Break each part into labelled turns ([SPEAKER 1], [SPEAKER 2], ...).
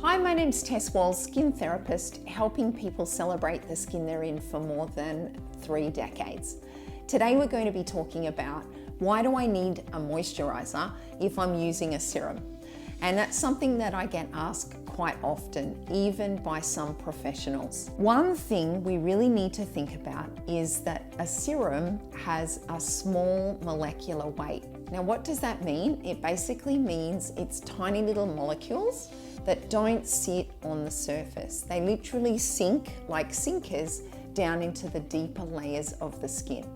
[SPEAKER 1] Hi, my name's Tess Walls, skin therapist, helping people celebrate the skin they're in for more than 3 decades. Today we're going to be talking about why do I need a moisturiser if I'm using a serum? And that's something that I get asked quite often, even by some professionals. One thing we really need to think about is that a serum has a small molecular weight. Now, what does that mean? It basically means it's tiny little molecules that don't sit on the surface. They literally sink like sinkers down into the deeper layers of the skin.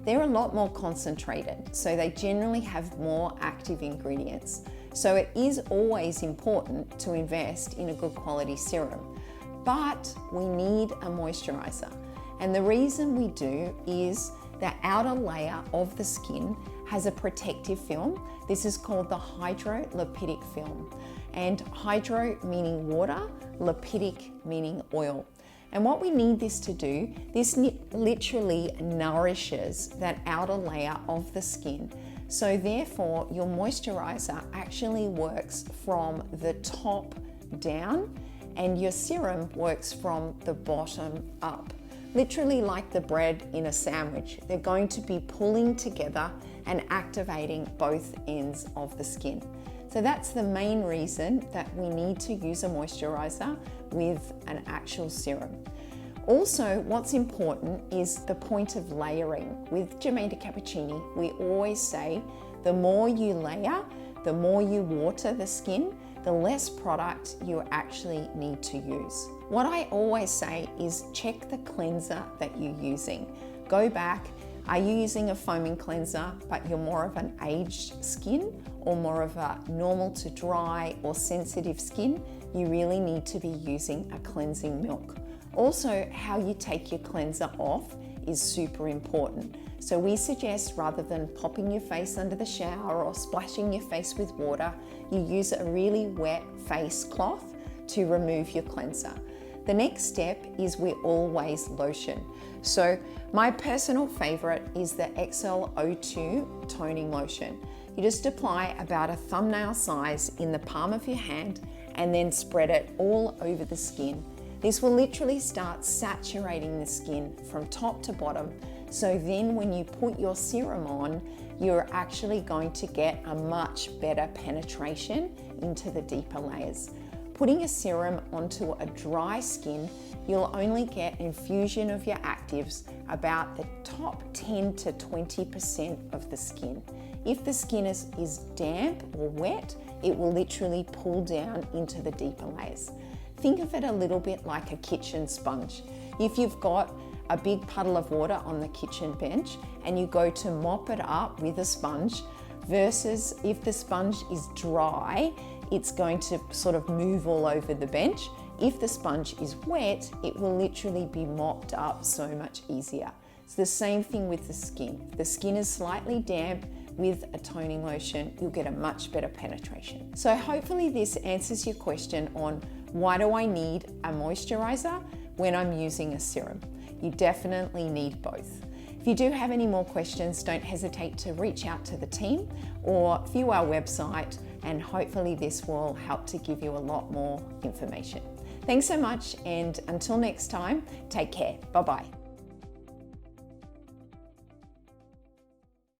[SPEAKER 1] They're a lot more concentrated, so they generally have more active ingredients. So it is always important to invest in a good quality serum, but we need a moisturiser. And the reason we do is the outer layer of the skin has a protective film. This is called the hydrolipidic film. And hydro meaning water, lipidic meaning oil. And what we need this to do, this literally nourishes that outer layer of the skin. So therefore, your moisturiser actually works from the top down and your serum works from the bottom up. Literally like the bread in a sandwich. They're going to be pulling together and activating both ends of the skin. So that's the main reason that we need to use a moisturiser with an actual serum. Also, what's important is the point of layering. With Germaine Cappuccini, we always say the more you layer, the more you water the skin, the less product you actually need to use. What I always say is check the cleanser that you're using. Go back. Are you using a foaming cleanser, but you're more of an aged skin or more of a normal to dry or sensitive skin? You really need to be using a cleansing milk. Also, how you take your cleanser off is super important. So we suggest rather than popping your face under the shower or splashing your face with water, you use a really wet face cloth to remove your cleanser. The next step is we always lotion. So my personal favorite is the XL02 toning lotion. You just apply about a thumbnail size in the palm of your hand and then spread it all over the skin. This will literally start saturating the skin from top to bottom. So then when you put your serum on, you're actually going to get a much better penetration into the deeper layers. Putting a serum onto a dry skin, you'll only get infusion of your actives about the top 10 to 20% of the skin. If the skin is damp or wet, it will literally pull down into the deeper layers. Think of it a little bit like a kitchen sponge. If you've got a big puddle of water on the kitchen bench and you go to mop it up with a sponge, versus if the sponge is dry, it's going to sort of move all over the bench. If the sponge is wet, it will literally be mopped up so much easier. It's the same thing with the skin. If the skin is slightly damp, with a toning lotion, you'll get a much better penetration. So hopefully this answers your question on why do I need a moisturiser when I'm using a serum? You definitely need both. If you do have any more questions, don't hesitate to reach out to the team or view our website, and hopefully this will help to give you a lot more information. Thanks so much, and until next time, take care. Bye-bye.